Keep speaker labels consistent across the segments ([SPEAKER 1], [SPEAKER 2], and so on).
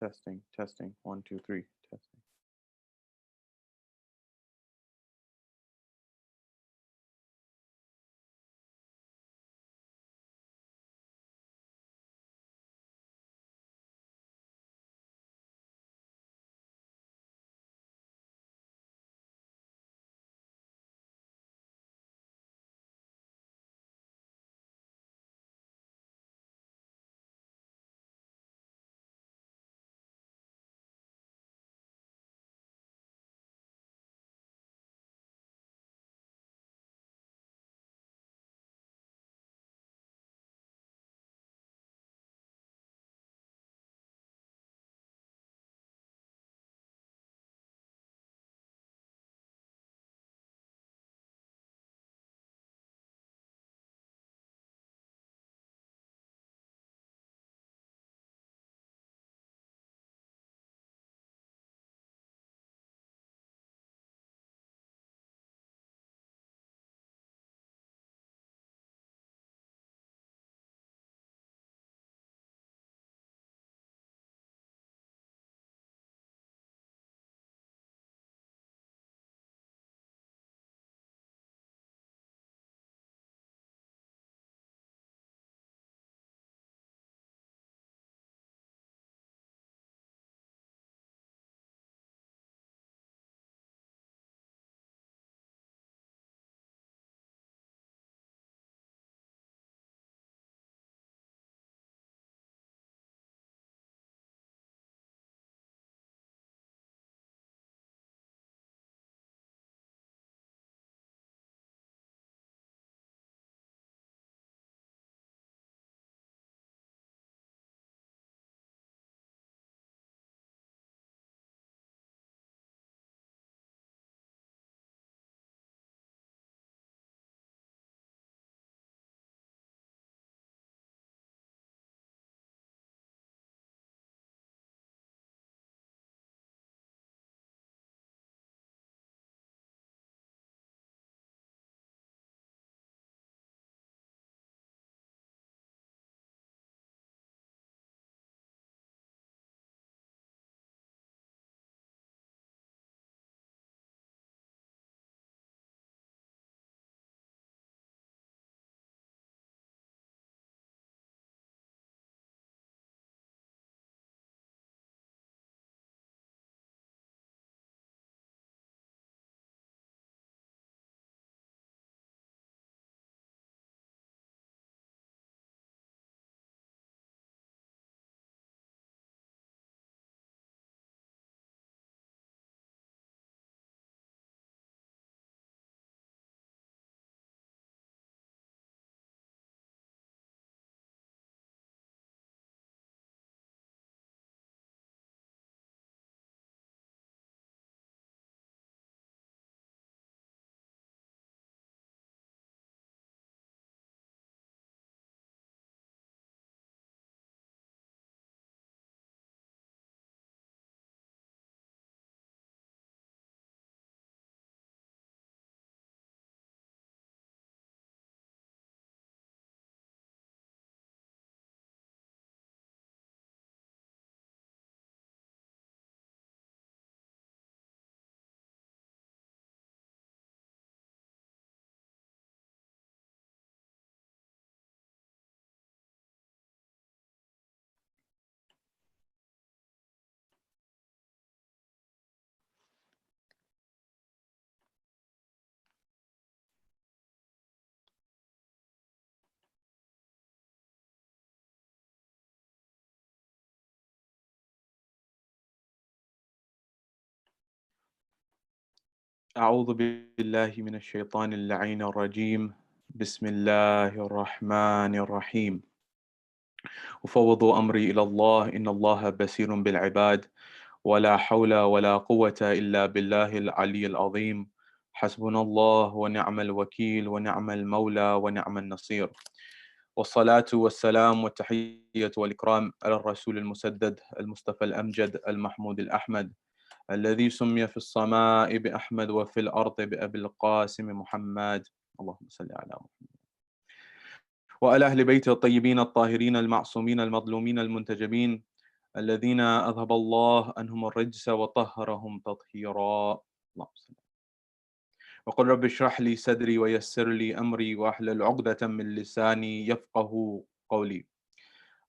[SPEAKER 1] Testing, testing. One, two, three. Testing. أعوذ بالله من الشيطان اللعين الرجيم. بسم الله الرحمن الرحيم. أفوض أمري إلى الله إن الله بصير بالعباد ولا حول ولا قوة إلا بالله العلي العظيم. حسبنا الله ونعم الوكيل ونعم المولى ونعم النصير. والصلاة والسلام والتحية والإكرام على الرسول المسدد المصطفى الأمجد المحمود الأحمد الذي سمي في السماء بأحمد وفي الأرض بأبي القاسم محمد. اللهم صل على محمد وعلى أهل بيته الطيبين الطاهرين المعصومين المظلومين المنتجبين الذين أذهب الله عنهم الرجس وطهرهم تطهيرا. اللهم صل. وقل رب اشرح لي صدري ويسر لي أمري واحلل عقدة من لساني يفقه قولي.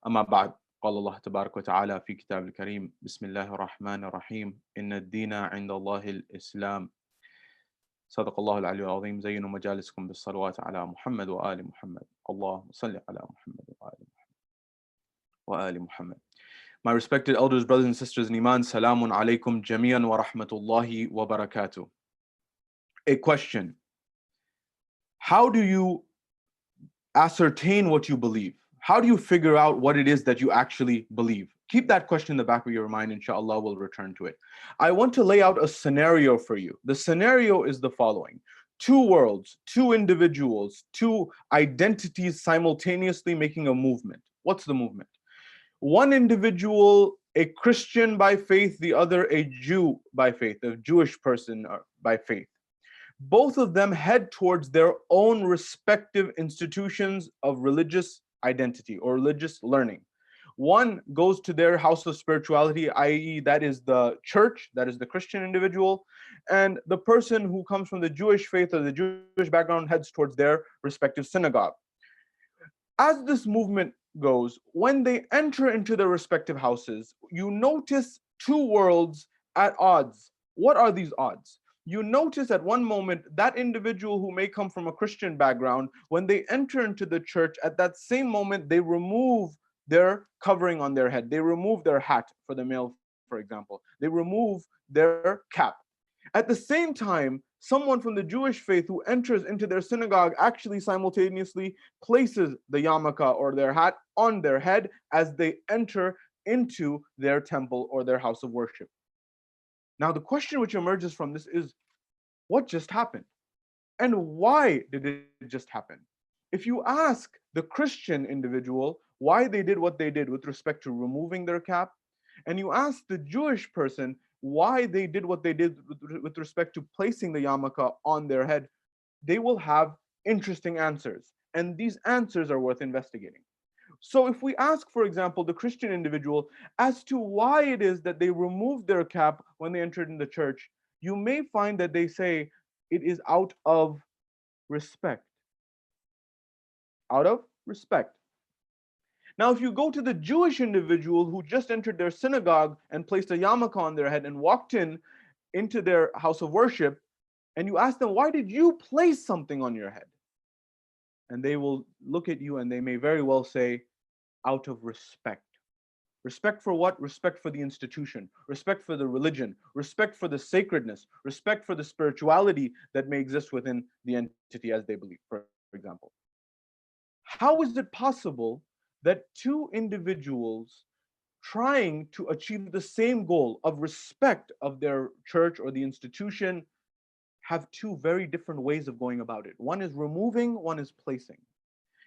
[SPEAKER 1] أما بعد، قال الله تبارك وتعالى في كتاب الكريم: بسم الله الرحمن الرحيم، إن الدين عند الله الإسلام. صدق الله العلي العظيم. زينوا مجالسكم بالصلوات على محمد وآل محمد. اللهم صل على محمد وآل محمد. My respected elders, brothers and sisters in Iman, salamun alaykum jamiyan wa rahmatullahi wa barakatuh. A question: how do you ascertain what you believe? How do you figure out what it is that you actually believe? Keep that question in the back of your mind, inshallah, we'll return to it. I want to lay out a scenario for you. The scenario is the following: two worlds, two individuals, two identities simultaneously making a movement. What's the movement? One individual, a Christian by faith, the other a Jew by faith, a Jewish person by faith. Both of them head towards their own respective institutions of religious identity or religious learning. One goes to their house of spirituality, i.e., that is the church, that is the Christian individual, and the person who comes from the Jewish faith or the Jewish background heads towards their respective synagogue. As this movement goes, when they enter into their respective houses, you notice two worlds at odds. What are these odds? You notice at one moment that individual who may come from a Christian background, when they enter into the church, at that same moment, they remove their covering on their head. They remove their hat for the male, for example. They remove their cap. At the same time, someone from the Jewish faith who enters into their synagogue actually simultaneously places the yarmulke or their hat on their head as they enter into their temple or their house of worship. Now, the question which emerges from this is, what just happened? And why did it just happen? If you ask the Christian individual why they did what they did with respect to removing their cap, and you ask the Jewish person why they did what they did with respect to placing the yarmulke on their head, they will have interesting answers. And these answers are worth investigating. So if we ask, for example, the Christian individual as to why it is that they removed their cap when they entered in the church, you may find that they say it is out of respect. Out of respect. Now, if you go to the Jewish individual who just entered their synagogue and placed a yarmulke on their head and walked into their house of worship, and you ask them, why did you place something on your head? And they will look at you and they may very well say, out of respect. Respect for what? Respect for the institution, respect for the religion, respect for the sacredness, respect for the spirituality that may exist within the entity as they believe, for example. How is it possible that two individuals trying to achieve the same goal of respect of their church or the institution have two very different ways of going about it? One is removing, one is placing.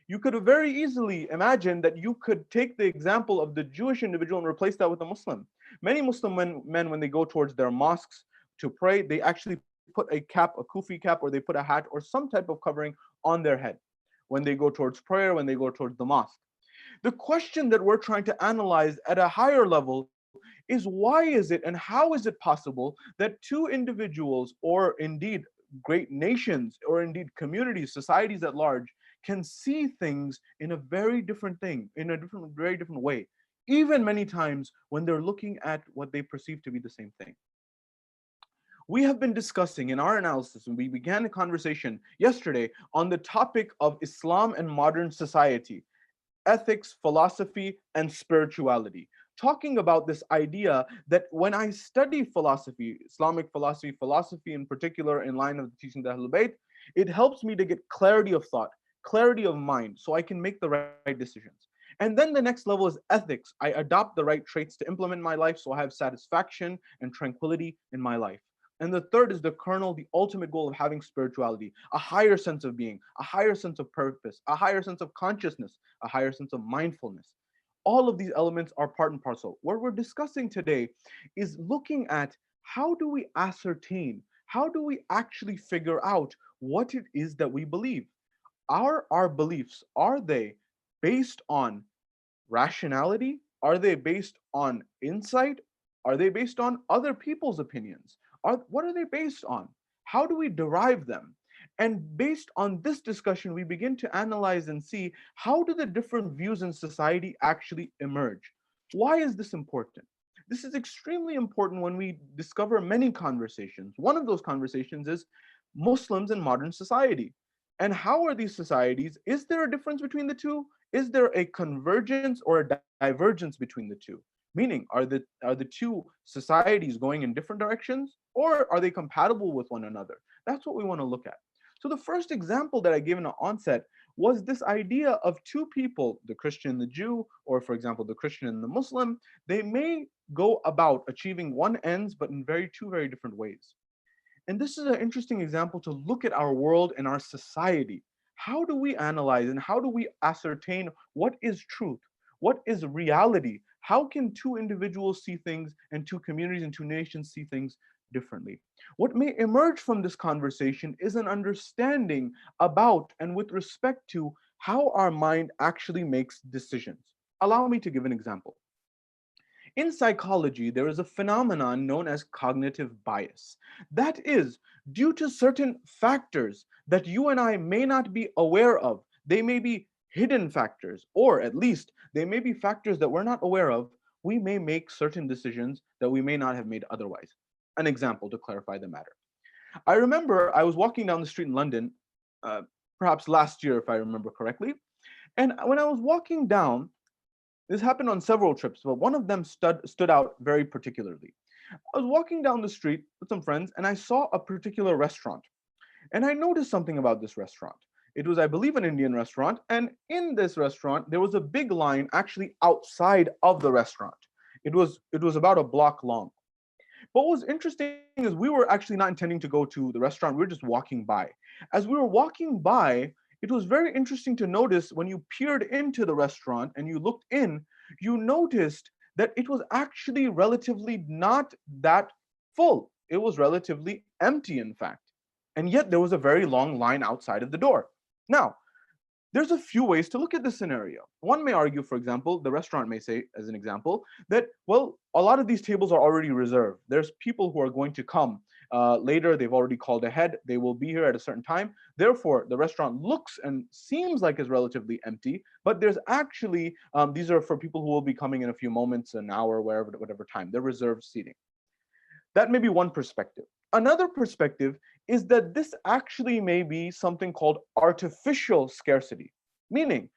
[SPEAKER 1] You could have very easily imagined that you could take the example of the Jewish individual and replace that with a Muslim. Many Muslim men, when they go towards their mosques to pray, they actually put a cap, a kufi cap, or they put a hat or some type of covering on their head when they go towards prayer, when they go towards the mosque. The question that we're trying to analyze at a higher level is, why is it and how is it possible that two individuals, or indeed great nations, or indeed communities, societies at large, can see things in a very different thing, in a very different way, even many times when they're looking at what they perceive to be the same thing? We have been discussing in our analysis, and we began a conversation yesterday on the topic of Islam and modern society, ethics, philosophy, and spirituality. Talking about this idea that when I study philosophy, Islamic philosophy, philosophy in particular, in line of the teachings of Ahlul Bayt, it helps me to get clarity of thought, clarity of mind, so I can make the right decisions. And then the next level is ethics. I adopt the right traits to implement in my life so I have satisfaction and tranquility in my life. And the third is the kernel, the ultimate goal of having spirituality, a higher sense of being, a higher sense of purpose, a higher sense of consciousness, a higher sense of mindfulness. All of these elements are part and parcel. What we're discussing today is looking at, how do we ascertain, how do we actually figure out what it is that we believe? Are our beliefs, are they based on rationality? Are they based on insight? Are they based on other people's opinions? What are they based on? How do we derive them? And based on this discussion, we begin to analyze and see, how do the different views in society actually emerge? Why is this important? This is extremely important when we discover many conversations. One of those conversations is Muslims in modern society. And how are these societies? Is there a difference between the two? Is there a convergence or a divergence between the two? Meaning, are the two societies going in different directions, or are they compatible with one another? That's what we want to look at. So the first example that I gave in the onset was this idea of two people, the Christian and the Jew, or for example, the Christian and the Muslim. They may go about achieving one ends, but in two very different ways. And this is an interesting example to look at our world and our society. How do we analyze and how do we ascertain what is truth? What is reality? How can two individuals see things and two communities and two nations see things differently? What may emerge from this conversation is an understanding about and with respect to how our mind actually makes decisions. Allow me to give an example. In psychology, there is a phenomenon known as cognitive bias. That is, due to certain factors that you and I may not be aware of, they may be hidden factors, or at least they may be factors that we're not aware of, we may make certain decisions that we may not have made otherwise. An example to clarify the matter. I remember I was walking down the street in London, uh, perhaps last year, if I remember correctly. And when I was walking down, this happened on several trips, but one of them stood out very particularly. I was walking down the street with some friends and I saw a particular restaurant. And I noticed something about this restaurant. It was, I believe, an Indian restaurant. And in this restaurant, there was a big line actually outside of the restaurant. It was about a block long. But what was interesting is we were actually not intending to go to the restaurant. We were just walking by. As we were walking by, it was very interesting to notice when you peered into the restaurant and you looked in, you noticed that it was actually relatively not that full. It was relatively empty, in fact. And yet there was a very long line outside of the door. Now, there's a few ways to look at this scenario. One may argue, for example, the restaurant may say, as an example, that, well, a lot of these tables are already reserved. There's people who are going to come later. They've already called ahead. They will be here at a certain time. Therefore, the restaurant looks and seems like it's relatively empty, but there's actually, these are for people who will be coming in a few moments, an hour, whatever time. They're reserved seating. That may be one perspective. Another perspective is that this actually may be something called artificial scarcity, meaning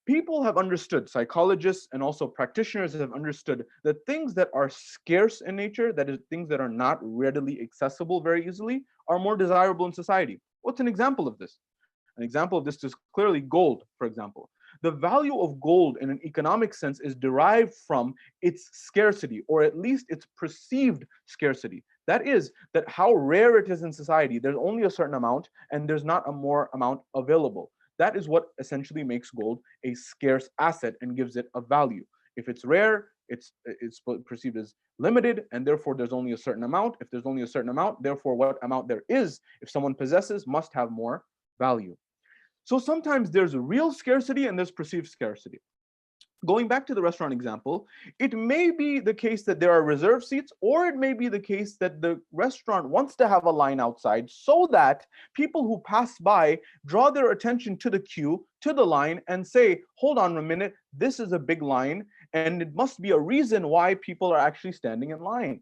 [SPEAKER 1] people have understood, psychologists and also practitioners have understood that things that are scarce in nature, that is, things that are not readily accessible very easily, are more desirable in society. What's an example of this? An example of this is clearly gold, for example. The value of gold in an economic sense is derived from its scarcity, or at least its perceived scarcity. That is, that how rare it is in society. There's only a certain amount, and there's not a more amount available. That is what essentially makes gold a scarce asset and gives it a value. If it's rare, it's perceived as limited, and therefore there's only a certain amount. If there's only a certain amount, therefore what amount there is, if someone possesses, must have more value. So sometimes there's a real scarcity and there's perceived scarcity. Going back to the restaurant example, it may be the case that there are reserved seats, or it may be the case that the restaurant wants to have a line outside so that people who pass by draw their attention to the queue, to the line, and say, hold on a minute, this is a big line, and it must be a reason why people are actually standing in line.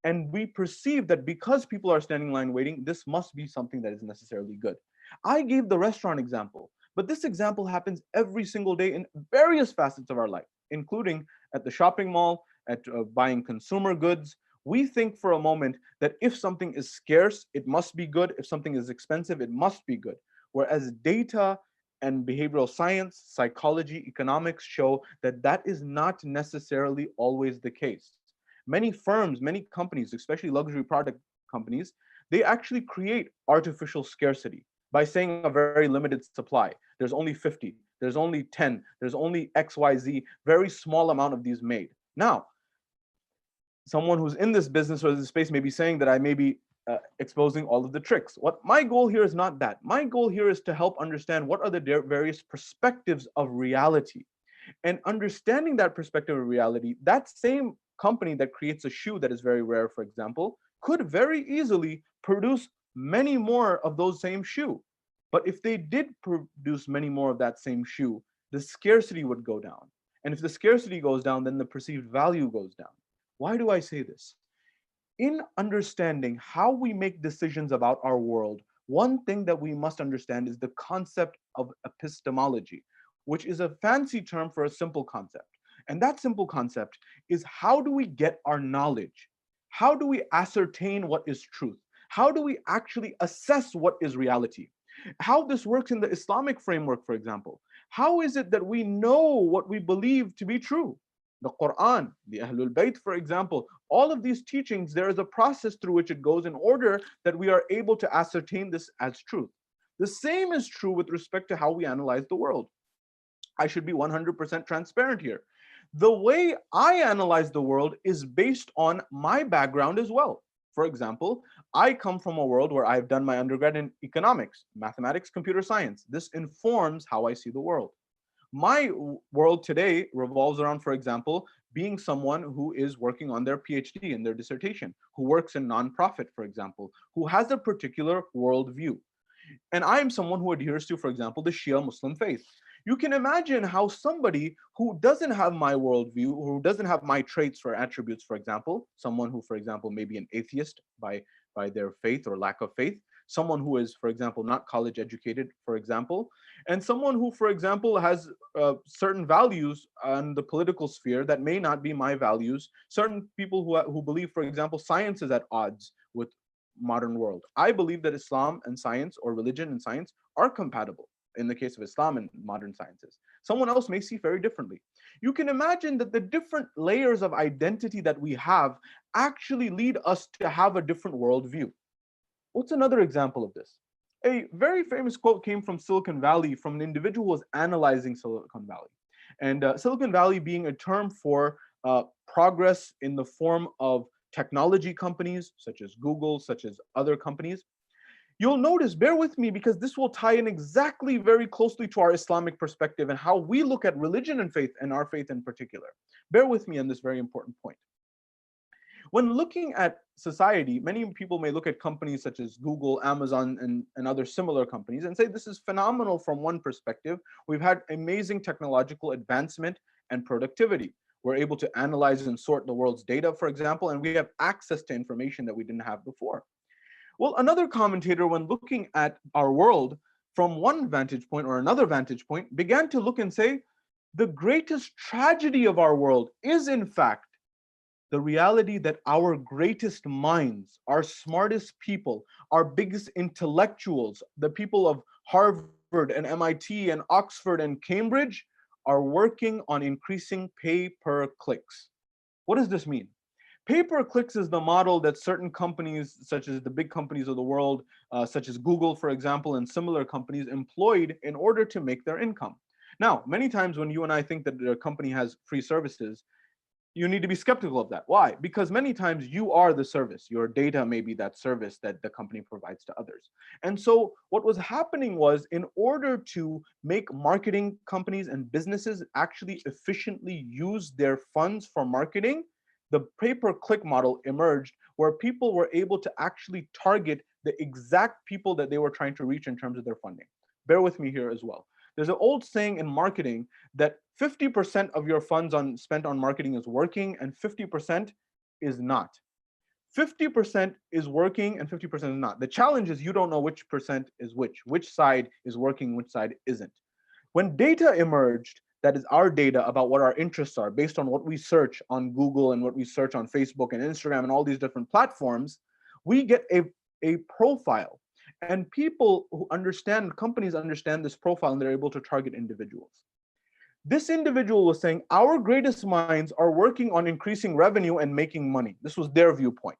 [SPEAKER 1] And we perceive that because people are standing in line waiting, this must be something that is necessarily good. I gave the restaurant example, but this example happens every single day in various facets of our life, including at the shopping mall, at buying consumer goods. We think for a moment that if something is scarce, it must be good. If something is expensive, it must be good. Whereas data and behavioral science, psychology, economics show that that is not necessarily always the case. Many firms, many companies, especially luxury product companies, they actually create artificial scarcity by saying a very limited supply. There's only 50, there's only 10, there's only XYZ, very small amount of these made. Now, someone who's in this business or this space may be saying that I may be exposing all of the tricks. What my goal here is not that. My goal here is to help understand what are the various perspectives of reality. And understanding that perspective of reality, that same company that creates a shoe that is very rare, for example, could very easily produce many more of those same shoe. But if they did produce many more of that same shoe, the scarcity would go down. And if the scarcity goes down, then the perceived value goes down. Why do I say this? In understanding how we make decisions about our world, one thing that we must understand is the concept of epistemology, which is a fancy term for a simple concept. And that simple concept is, how do we get our knowledge? How do we ascertain what is truth? How do we actually assess what is reality? How this works in the Islamic framework, for example. How is it that we know what we believe to be true? The Quran, the Ahlul Bayt, for example, all of these teachings, there is a process through which it goes in order that we are able to ascertain this as truth. The same is true with respect to how we analyze the world. I should be 100% transparent here. The way I analyze the world is based on my background as well. For example, I come from a world where I've done my undergrad in economics, mathematics, computer science. This informs how I see the world. My world today revolves around, for example, being someone who is working on their PhD in their dissertation, who works in nonprofit, for example, who has a particular worldview. And I am someone who adheres to, for example, the Shia Muslim faith. You can imagine how somebody who doesn't have my worldview, who doesn't have my traits or attributes, for example, someone who, for example, may be an atheist by their faith or lack of faith, someone who is, for example, not college educated, for example, and someone who, for example, has certain values on the political sphere that may not be my values, certain people who believe, for example, science is at odds with modern world. I believe that Islam and science, or religion and science, are compatible in the case of Islam and modern sciences. Someone else may see very differently. You can imagine that the different layers of identity that we have actually lead us to have a different worldview. What's another example of this? A very famous quote came from Silicon Valley, from an individual who was analyzing Silicon Valley. And Silicon Valley being a term for progress in the form of technology companies, such as Google, such as other companies. You'll notice, bear with me, because this will tie in exactly very closely to our Islamic perspective and how we look at religion and faith, and our faith in particular. Bear with me on this very important point. When looking at society, many people may look at companies such as Google, Amazon, and other similar companies and say this is phenomenal from one perspective. We've had amazing technological advancement and productivity. We're able to analyze and sort the world's data, for example, and we have access to information that we didn't have before. Well, another commentator, when looking at our world from one vantage point or another vantage point, began to look and say, the greatest tragedy of our world is, in fact, the reality that our greatest minds, our smartest people, our biggest intellectuals, the people of Harvard and MIT and Oxford and Cambridge, are working on increasing pay-per-clicks. What does this mean? Pay-per-clicks is the model that certain companies, such as the big companies of the world, such as Google, for example, and similar companies, employed in order to make their income. Now, many times when you and I think that a company has free services, you need to be skeptical of that. Why? Because many times you are the service. Your data may be that service that the company provides to others. And so what was happening was, in order to make marketing companies and businesses actually efficiently use their funds for marketing, the pay-per-click model emerged, where people were able to actually target the exact people that they were trying to reach in terms of their funding. Bear with me here as well. There's an old saying in marketing that 50% of your funds spent on marketing is working and 50% is not. 50% is working and 50% is not. The challenge is you don't know which percent is which side is working, which side isn't. When data emerged, that is our data about what our interests are based on what we search on Google and what we search on Facebook and Instagram and all these different platforms, we get a profile. And people who understand, companies understand this profile, and they're able to target individuals. This individual was saying, our greatest minds are working on increasing revenue and making money. This was their viewpoint.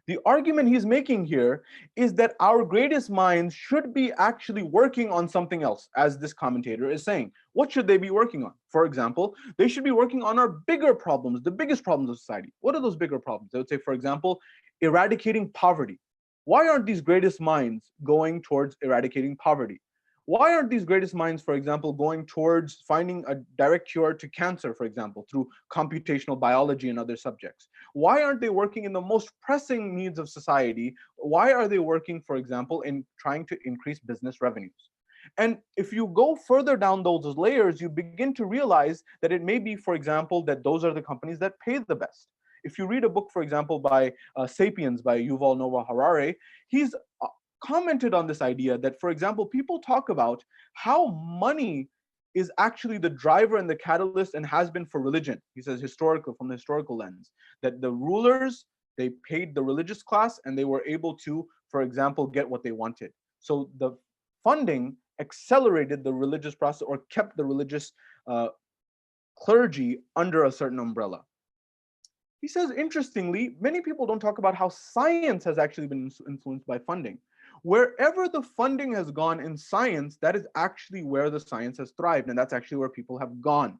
[SPEAKER 1] The argument he's making here is that our greatest minds should be actually working on something else, as this commentator is saying. What should they be working on? For example, they should be working on our bigger problems, the biggest problems of society. What are those bigger problems? They would say, for example, eradicating poverty. Why aren't these greatest minds going towards eradicating poverty? Why aren't these greatest minds, for example, going towards finding a direct cure to cancer, for example, through computational biology and other subjects? Why aren't they working in the most pressing needs of society? Why are they working, for example, in trying to increase business revenues? And if you go further down those layers, you begin to realize that it may be, for example, that those are the companies that pay the best. If you read a book, for example, by Sapiens by Yuval Noah Harari, he's commented on this idea that, for example, people talk about how money is actually the driver and the catalyst and has been for religion. He says historical, from the historical lens, that the rulers, they paid the religious class and they were able to, for example, get what they wanted. So the funding accelerated the religious process or kept the religious uh, clergy under a certain umbrella. He says, interestingly, many people don't talk about how science has actually been influenced by funding. Wherever the funding has gone in science, that is actually where the science has thrived, and that's actually where people have gone.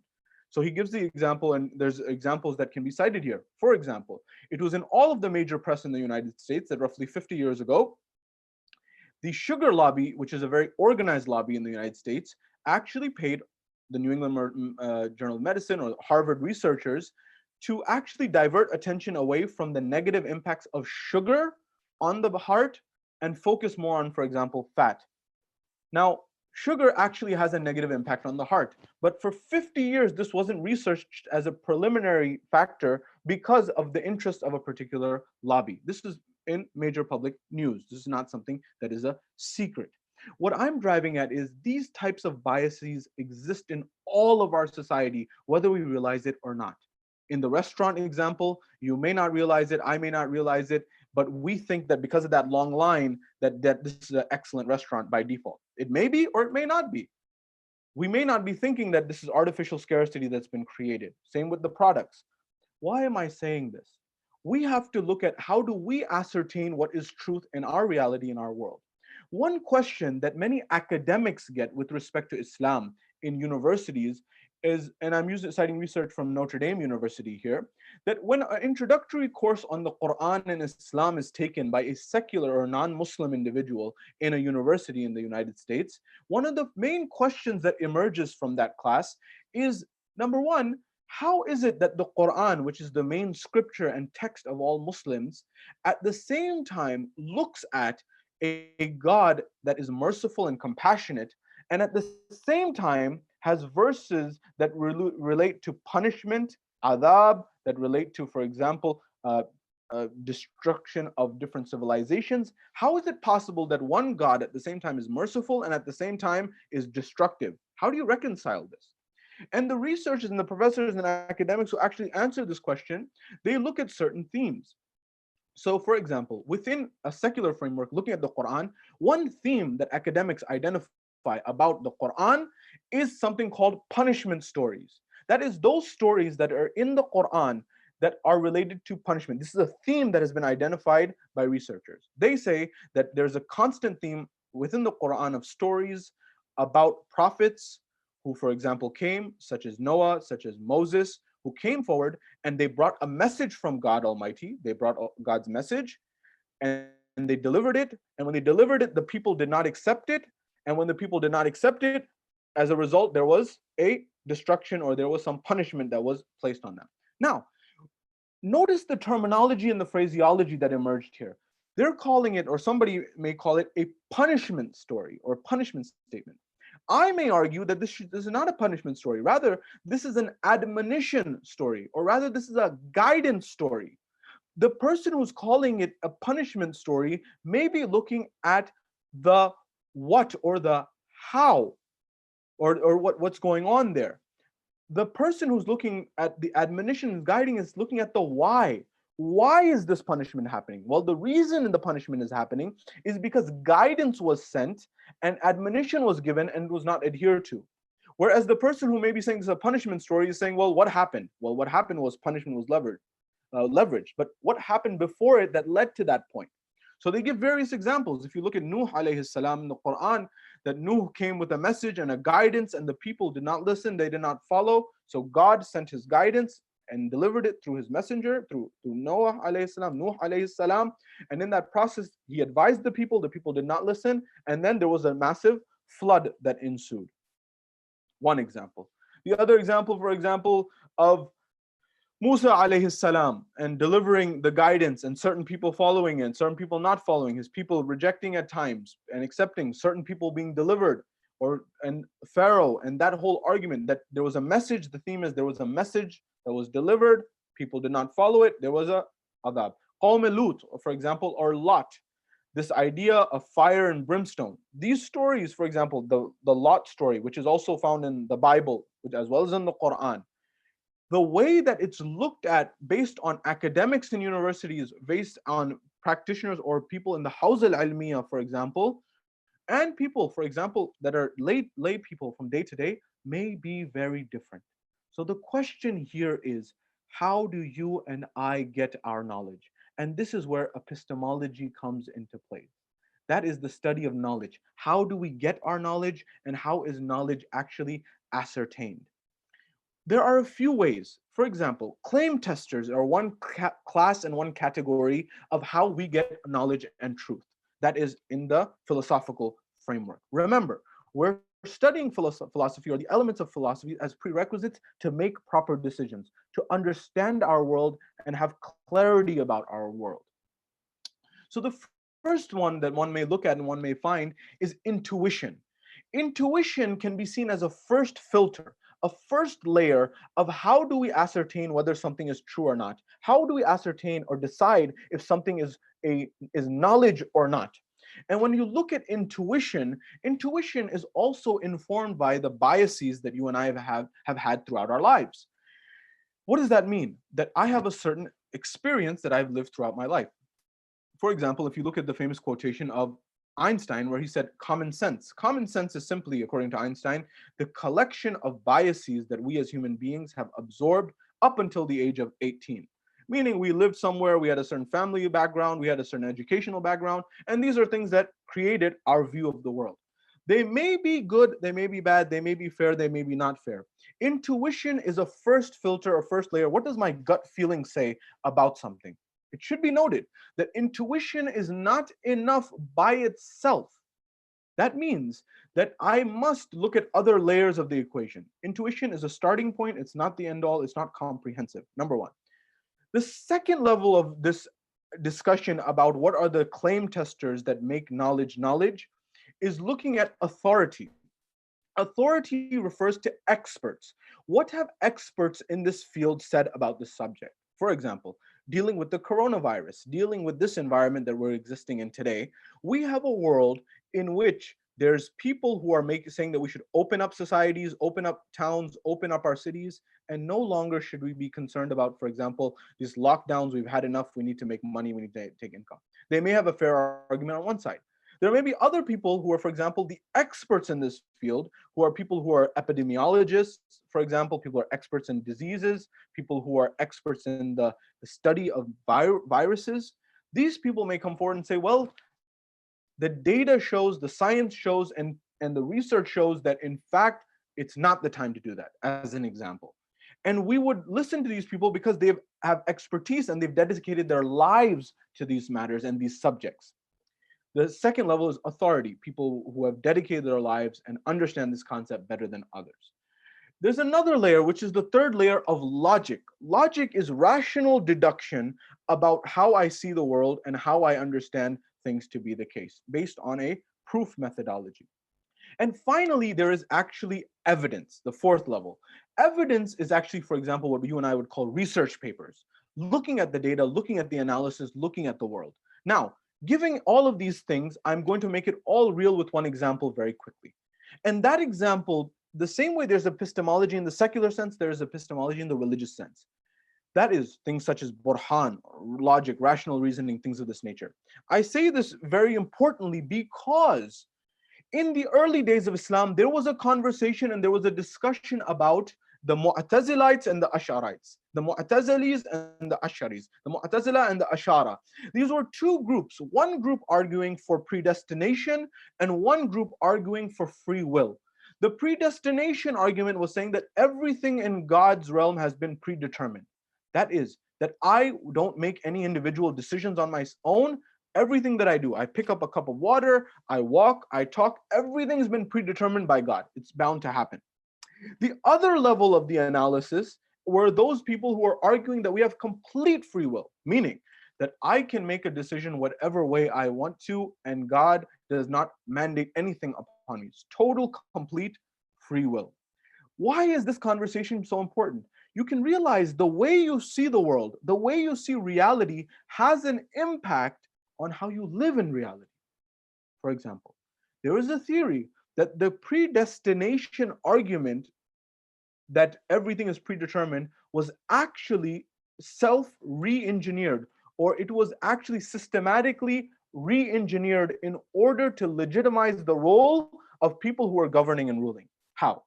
[SPEAKER 1] So he gives the example, and there's examples that can be cited here. For example, it was in all of the major press in the United States that roughly 50 years ago, the sugar lobby, which is a very organized lobby in the United States, actually paid the New England Journal of Medicine or Harvard researchers to actually divert attention away from the negative impacts of sugar on the heart and focus more on, for example, fat. Now, sugar actually has a negative impact on the heart, but for 50 years, this wasn't researched as a preliminary factor because of the interest of a particular lobby. This is in major public news. This is not something that is a secret. What I'm driving at is these types of biases exist in all of our society, whether we realize it or not. In the restaurant example, you may not realize it, I may not realize it, but we think that because of that long line, that this is an excellent restaurant by default. It may be, or it may not be. We may not be thinking that this is artificial scarcity that's been created. Same with the products. Why am I saying this? We have to look at how do we ascertain what is truth in our reality in our world. One question that many academics get with respect to Islam in universities is, and I'm citing research from Notre Dame University here, that when an introductory course on the Quran and Islam is taken by a secular or non-Muslim individual in a university in the United States, one of the main questions that emerges from that class is, number one, how is it that the Quran, which is the main scripture and text of all Muslims, at the same time looks at a God that is merciful and compassionate, and at the same time has verses that relate to punishment, adab, that relate to, for example, destruction of different civilizations? How is it possible that one God at the same time is merciful and at the same time is destructive? How do you reconcile this? And the researchers and the professors and academics who actually answer this question, they look at certain themes. So, for example, within a secular framework, looking at the Quran, one theme that academics identify about the Quran is something called punishment stories. That is, those stories that are in the Quran that are related to punishment. This is a theme that has been identified by researchers. They say that there's a constant theme within the Quran of stories about prophets who, for example, came, such as Noah, such as Moses, who came forward and they brought a message from God Almighty. They brought God's message and they delivered it. And when they delivered it, the people did not accept it. And when the people did not accept it, as a result, there was a destruction or there was some punishment that was placed on them. Now, notice the terminology and the phraseology that emerged here. They're calling it, or somebody may call it, a punishment story or punishment statement. I may argue that this is not a punishment story. Rather, this is an admonition story, or rather, this is a guidance story. The person who's calling it a punishment story may be looking at the what or the how, or what's going on there. The person who's looking at the admonition and guiding is looking at the why. Why is this punishment happening? Well, the reason the punishment is happening is because guidance was sent and admonition was given and was not adhered to. Whereas the person who may be saying this is a punishment story is saying, well, what happened? Well, what happened was punishment was leveraged. But what happened before it that led to that point? So they give various examples. If you look at Nuh alayhi salam in the Quran, that Nuh came with a message and a guidance and the people did not listen, they did not follow. So God sent his guidance and delivered it through his messenger, through Noah alayhi salam, Nuh alayhi salam. And in that process, he advised the people did not listen. And then there was a massive flood that ensued. One example. The other example, for example, of Musa alayhi salam and delivering the guidance and certain people following and certain people not following, his people rejecting at times and accepting, certain people being delivered, or and Pharaoh and that whole argument that there was a message. The theme is there was a message that was delivered, people did not follow it, there was a adab. Qawm Lut, for example, or Lot, this idea of fire and brimstone. These stories, for example, the Lot story, which is also found in the Bible, as well as in the Quran, the way that it's looked at based on academics in universities, based on practitioners or people in the Hawz al-Ilmiya, for example, and people, for example, that are lay people from day to day, may be very different. So the question here is, how do you and I get our knowledge? And this is where epistemology comes into play. That is the study of knowledge. How do we get our knowledge, and how is knowledge actually ascertained? There are a few ways. For example, claim testers are one class and one category of how we get knowledge and truth. That is in the philosophical framework. Remember, we're studying philosophy, or the elements of philosophy, as prerequisites to make proper decisions, to understand our world and have clarity about our world. So the first one that one may look at and one may find is intuition. Intuition can be seen as a first filter, a first layer of how do we ascertain whether something is true or not? How do we ascertain or decide if something is knowledge or not? And when you look at intuition, intuition is also informed by the biases that you and I have had throughout our lives. What does that mean? That I have a certain experience that I've lived throughout my life. For example, if you look at the famous quotation of Einstein, where he said, common sense. Common sense is simply, according to Einstein, the collection of biases that we as human beings have absorbed up until the age of 18. Meaning we lived somewhere, we had a certain family background, we had a certain educational background, and these are things that created our view of the world. They may be good, they may be bad, they may be fair, they may be not fair. Intuition is a first filter, a first layer. What does my gut feeling say about something? It should be noted that intuition is not enough by itself. That means that I must look at other layers of the equation. Intuition is a starting point, it's not the end all, it's not comprehensive. Number one. The second level of this discussion about what are the claim testers that make knowledge knowledge is looking at authority. Authority refers to experts. What have experts in this field said about this subject? For example, dealing with the coronavirus, dealing with this environment that we're existing in today, we have a world in which there's people who are saying that we should open up societies, open up towns, open up our cities, and no longer should we be concerned about, for example, these lockdowns. We've had enough. We need to make money. We need to take income. They may have a fair argument on one side. There may be other people who are, for example, the experts in this field, who are people who are epidemiologists, for example, people who are experts in diseases, people who are experts in the study of viruses. These people may come forward and say, well, the data shows, the science shows, and the research shows that in fact, it's not the time to do that, as an example. And we would listen to these people because they have expertise and they've dedicated their lives to these matters and these subjects. The second level is authority, people who have dedicated their lives and understand this concept better than others. There's another layer, which is the third layer of logic. Logic is rational deduction about how I see the world and how I understand things to be the case, based on a proof methodology. And finally, there is actually evidence, the fourth level. Evidence is actually, for example, what you and I would call research papers, looking at the data, looking at the analysis, looking at the world. Now, giving all of these things, I'm going to make it all real with one example very quickly. And that example, the same way there's epistemology in the secular sense, there is epistemology in the religious sense. That is things such as burhan, logic, rational reasoning, things of this nature. I say this very importantly because in the early days of Islam, there was a conversation and there was a discussion about the Mu'tazilites and the Ash'arites, the Mu'tazilis and the Ash'aris, the Mu'tazila and the Ash'ara. These were two groups, one group arguing for predestination and one group arguing for free will. The predestination argument was saying that everything in God's realm has been predetermined. That is, that I don't make any individual decisions on my own. Everything that I do, I pick up a cup of water, I walk, I talk, everything's been predetermined by God. It's bound to happen. The other level of the analysis were those people who are arguing that we have complete free will, meaning that I can make a decision whatever way I want to, and God does not mandate anything upon me. It's total, complete free will. Why is this conversation so important? You can realize the way you see the world, the way you see reality, has an impact on how you live in reality. For example, there is a theory that the predestination argument that everything is predetermined was actually self re engineered, or it was actually systematically re engineered in order to legitimize the role of people who are governing and ruling. How?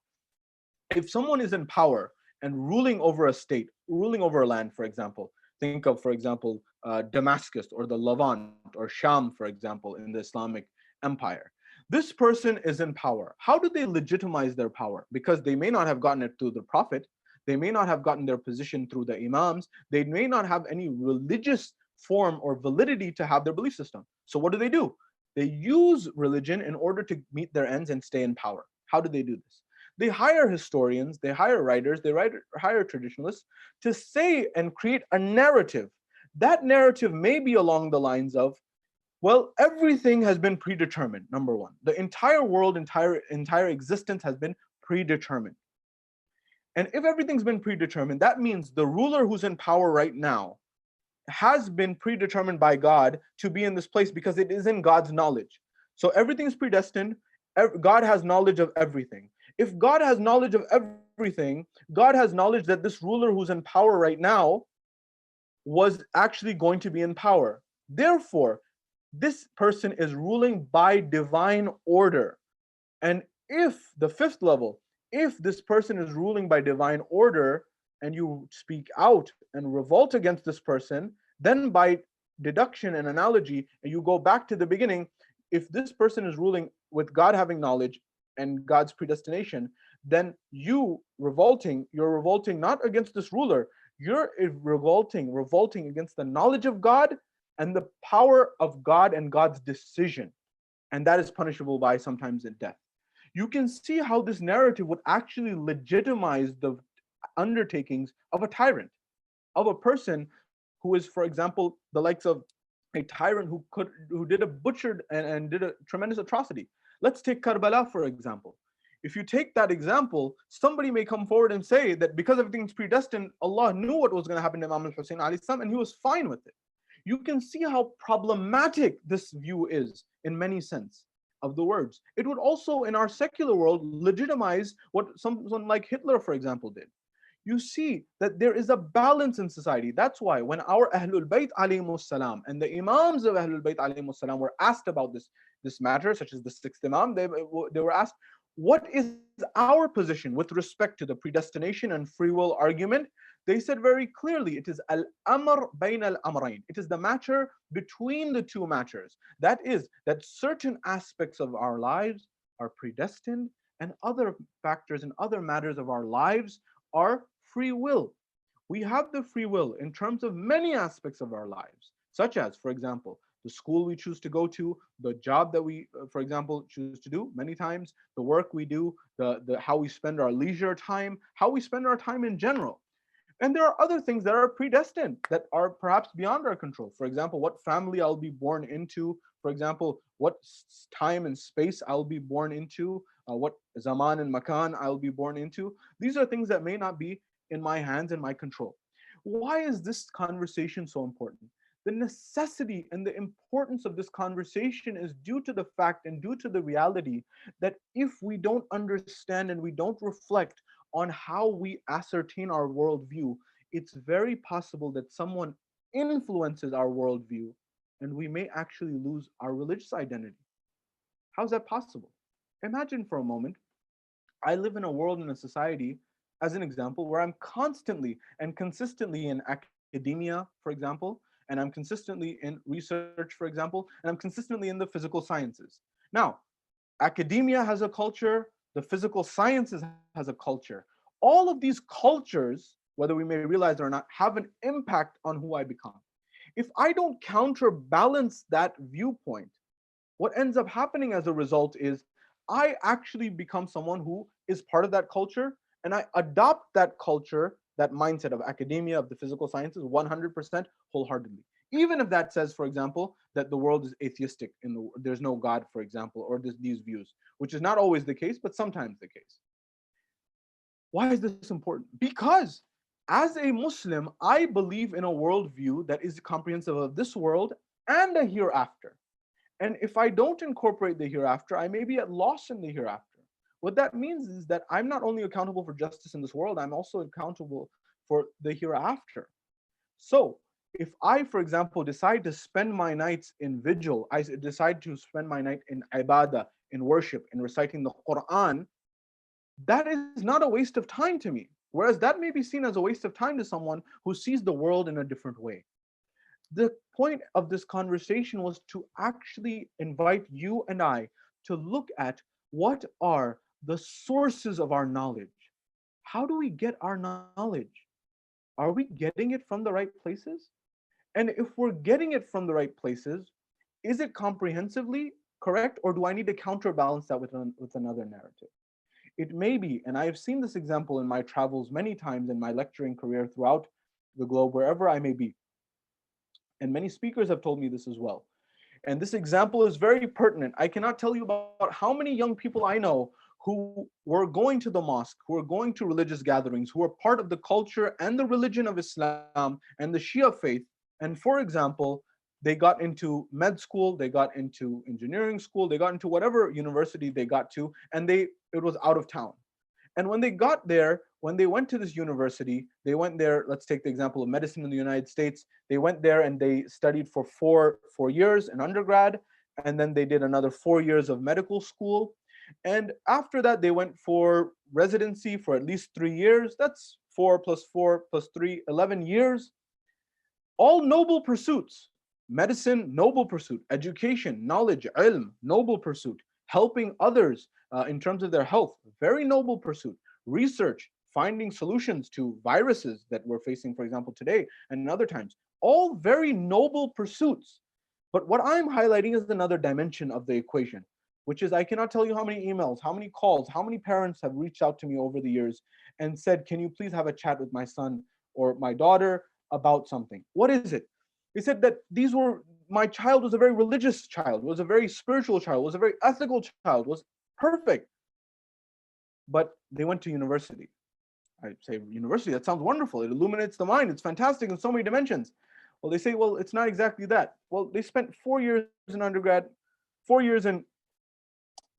[SPEAKER 1] If someone is in power and ruling over a state, ruling over a land, for example, think of, for example, Damascus or the Levant or Sham, for example, in the Islamic Empire. This person is in power. How do they legitimize their power? Because they may not have gotten it through the Prophet. They may not have gotten their position through the Imams. They may not have any religious form or validity to have their belief system. So what do? They use religion in order to meet their ends and stay in power. How do they do this? They hire historians, they hire writers, hire traditionalists to say and create a narrative. That narrative may be along the lines of, well, everything has been predetermined, number one. The entire world, entire existence has been predetermined. And if everything's been predetermined, that means the ruler who's in power right now has been predetermined by God to be in this place because it is in God's knowledge. So everything is predestined. God has knowledge of everything. If God has knowledge of everything, God has knowledge that this ruler who's in power right now was actually going to be in power. Therefore, this person is ruling by divine order. And if the fifth level, if this person is ruling by divine order and you speak out and revolt against this person, then by deduction and analogy, and you go back to the beginning, if this person is ruling with God having knowledge and God's predestination, then you're revolting not against this ruler, you're revolting against the knowledge of God and the power of God and God's decision. And that is punishable by sometimes in death. You can see how this narrative would actually legitimize the undertakings of a tyrant, of a person who is, for example, the likes of a tyrant who did a butchered and did a tremendous atrocity. Let's take Karbala, for example. If you take that example, somebody may come forward and say that because everything's predestined, Allah knew what was going to happen to Imam al-Hussein alayhi salam, and he was fine with it. You can see how problematic this view is in many sense of the words. It would also, in our secular world, legitimize what someone like Hitler, for example, did. You see that there is a balance in society. That's why when our Ahlul Bayt alayhimus salam and the Imams of Ahlul Bayt alayhimus salam were asked about this matter, such as the sixth Imam, they were asked, what is our position with respect to the predestination and free will argument? They said very clearly, it is al-amr bayn al-amrayn. It is the matter between the two matters. That is, that certain aspects of our lives are predestined and other factors and other matters of our lives are free will. We have the free will in terms of many aspects of our lives, such as, for example, the school we choose to go to, the job that we, for example, choose to do many times, the work we do, the how we spend our leisure time, how we spend our time in general. And there are other things that are predestined that are perhaps beyond our control. For example, what family I'll be born into, for example, what time and space I'll be born into, what zaman and makan I'll be born into. These are things that may not be in my hands and my control. Why is this conversation so important? The necessity and the importance of this conversation is due to the fact and due to the reality that if we don't understand and we don't reflect on how we ascertain our worldview, it's very possible that someone influences our worldview and we may actually lose our religious identity. How's that possible? Imagine for a moment, I live in a world, in a society, as an example, where I'm constantly and consistently in academia, for example, and I'm consistently in research, for example, and I'm consistently in the physical sciences. Now, academia has a culture, the physical sciences has a culture. All of these cultures, whether we may realize it or not, have an impact on who I become. If I don't counterbalance that viewpoint, what ends up happening as a result is I actually become someone who is part of that culture, and I adopt that culture, that mindset of academia, of the physical sciences 100% wholeheartedly. Even if that says, for example, that the world is atheistic, there's no God, for example, or these views, which is not always the case, but sometimes the case. Why is this important? Because as a Muslim, I believe in a worldview that is comprehensive of this world and a hereafter. And if I don't incorporate the hereafter, I may be at loss in the hereafter. What that means is that I'm not only accountable for justice in this world, I'm also accountable for the hereafter. So, if I, for example, decide to spend my nights in vigil, I decide to spend my night in ibadah, in worship, in reciting the Quran, that is not a waste of time to me. Whereas that may be seen as a waste of time to someone who sees the world in a different way. The point of this conversation was to actually invite you and I to look at what are the sources of our knowledge. How do we get our knowledge? Are we getting it from the right places? And if we're getting it from the right places, is it comprehensively correct, or do I need to counterbalance that with another narrative? It may be, and I have seen this example in my travels many times in my lecturing career throughout the globe, wherever I may be. And many speakers have told me this as well. And this example is very pertinent. I cannot tell you about how many young people I know who were going to the mosque, who were going to religious gatherings, who were part of the culture and the religion of Islam and the Shia faith. And for example, they got into med school, they got into engineering school, they got into whatever university they got to, and it was out of town. And when they got there, when they went to this university, they went there, let's take the example of medicine in the United States. They went there and they studied for four years in undergrad, and then they did another 4 years of medical school. And after that, they went for residency for at least 3 years. That's 4 + 4 + 3, 11 years. All noble pursuits. Medicine, noble pursuit. Education, knowledge, ilm, noble pursuit. Helping others in terms of their health, very noble pursuit. Research, finding solutions to viruses that we're facing, for example, today and in other times. All very noble pursuits. But what I'm highlighting is another dimension of the equation, which is I cannot tell you how many emails, how many calls, how many parents have reached out to me over the years and said, can you please have a chat with my son or my daughter about something? What is it? They said that my child was a very religious child, was a very spiritual child, was a very ethical child, was perfect. But they went to university. I say, university, that sounds wonderful. It illuminates the mind. It's fantastic in so many dimensions. Well, they say, well, it's not exactly that. Well, they spent 4 years in undergrad, 4 years in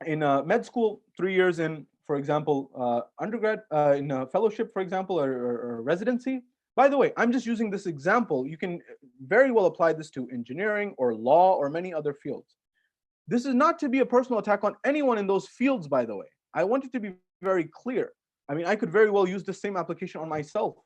[SPEAKER 1] med school, 3 years in, for example, undergrad, in a fellowship, for example, or residency. By the way, I'm just using this example. You can very well apply this to engineering or law or many other fields. This is not to be a personal attack on anyone in those fields, by the way. I want it to be very clear. I mean, I could very well use the same application on myself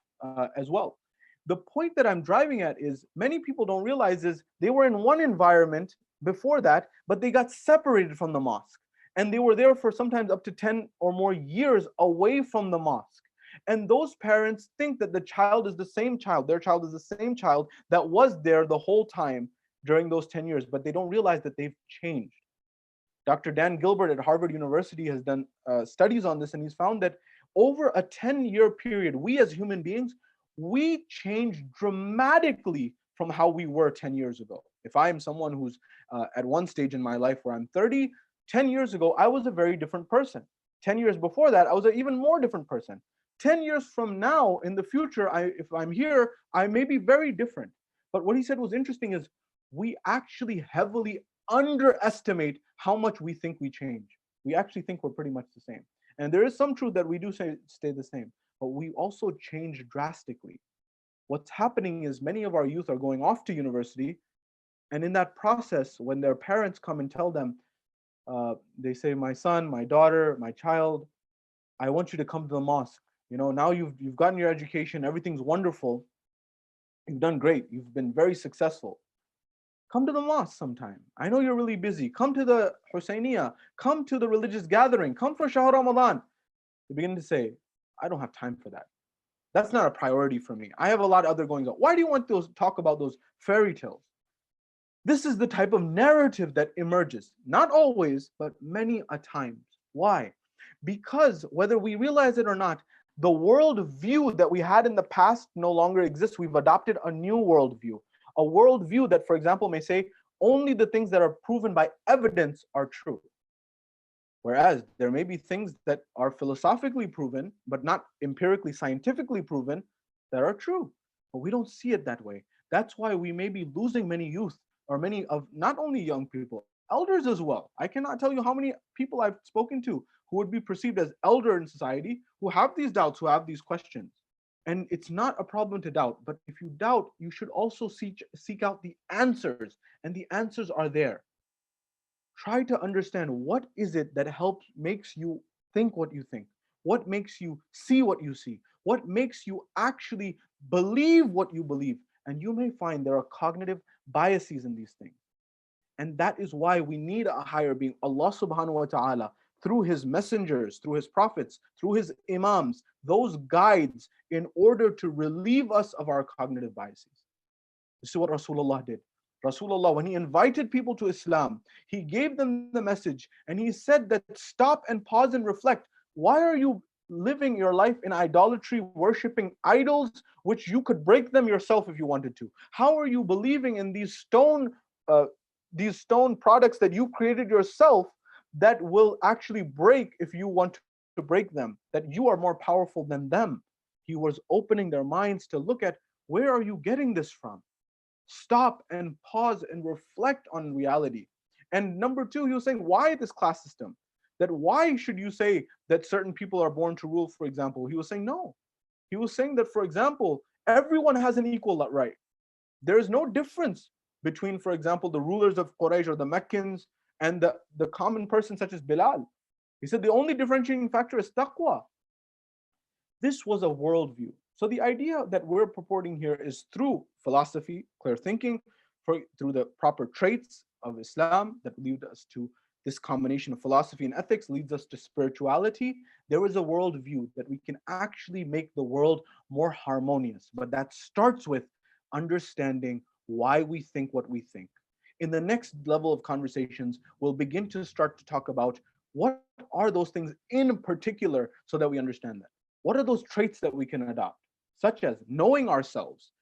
[SPEAKER 1] as well. The point that I'm driving at is many people don't realize is they were in one environment before that, but they got separated from the mosque. And they were there for sometimes up to 10 or more years away from the mosque. And those parents think that the child is the same child, their child is the same child that was there the whole time during those 10 years, but they don't realize that they've changed. Dr. Dan Gilbert at Harvard University has done studies on this, and he's found that over a 10-year period, we as human beings, we change dramatically from how we were 10 years ago. If I am someone who's at one stage in my life where I'm 30, 10 years ago, I was a very different person. 10 years before that, I was an even more different person. 10 years from now, in the future, if I'm here, I may be very different. But what he said was interesting is we actually heavily underestimate how much we think we change. We actually think we're pretty much the same. And there is some truth that we do stay the same, but we also change drastically. What's happening is many of our youth are going off to university, and in that process, when their parents come and tell them, they say, my son, my daughter, my child, I want you to come to the mosque. You know, now you've gotten your education, everything's wonderful. You've done great. You've been very successful. Come to the mosque sometime. I know you're really busy. Come to the Husainiyah. Come to the religious gathering. Come for Shahr Ramadan. They begin to say, I don't have time for that.
[SPEAKER 2] That's not a priority for me. I have a lot of other goings on. Why do you want to talk about those fairy tales? This is the type of narrative that emerges, not always, but many a times. Why? Because whether we realize it or not, the world view that we had in the past no longer exists. We've adopted a new worldview. A worldview that, for example, may say only the things that are proven by evidence are true. Whereas there may be things that are philosophically proven, but not empirically, scientifically proven, that are true. But we don't see it that way. That's why we may be losing many youth, or many of not only young people, elders as well. I cannot tell you how many people I've spoken to who would be perceived as elder in society who have these doubts, who have these questions. And it's not a problem to doubt, but if you doubt, you should also seek out the answers, and the answers are there. Try to understand what is it that helps makes you think what you think, what makes you see what you see, what makes you actually believe what you believe. And you may find there are cognitive biases in these things. And that is why we need a higher being, Allah subhanahu wa ta'ala, through his messengers, through his prophets, through his imams, those guides, in order to relieve us of our cognitive biases. This is what Rasulullah did. Rasulullah, when he invited people to Islam, he gave them the message and he said that stop and pause and reflect. Why are you living your life in idolatry, worshiping idols, which you could break them yourself if you wanted to? How are you believing in uh, these stone products that you created yourself that will actually break if you want to break them? That you are more powerful than them. He was opening their minds to look at, where are you getting this from? Stop and pause and reflect on reality. And number two, he was saying, why this class system? That why should you say that certain people are born to rule, for example? He was saying, no. He was saying that, for example, everyone has an equal right. There is no difference between, for example, the rulers of Quraysh or the Meccans and the common person such as Bilal. He said the only differentiating factor is taqwa. This was a worldview. So the idea that we're purporting here is through philosophy, clear thinking, through the proper traits of Islam that lead us to this combination of philosophy and ethics, leads us to spirituality. There is a worldview that we can actually make the world more harmonious, but that starts with understanding why we think what we think. In the next level of conversations, we'll begin to start to talk about what are those things in particular so that we understand that. What are those traits that we can adopt, such as knowing ourselves,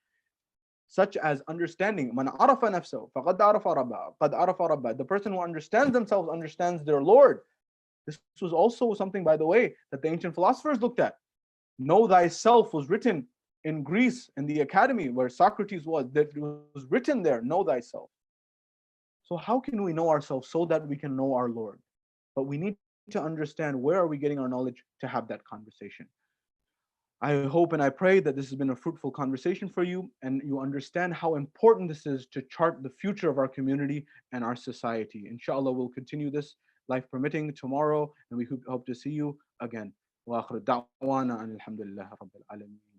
[SPEAKER 2] such as understanding man arafa nafsahu faqad arafa rabba qad arafa rabba. The person who understands themselves understands their Lord. This was also something, by the way, that the ancient philosophers looked at. Know thyself was written in Greece in the academy where Socrates was, that it was written there, know thyself. So how can we know ourselves so that we can know our Lord? But we need to understand, where are we getting our knowledge to have that conversation. I hope and I pray that this has been a fruitful conversation for you and you understand how important this is to chart the future of our community and our society. Inshallah, we'll continue this, life permitting, tomorrow, and we hope to see you again. وآخر دعوانا أن الحمد لله رب العالمين.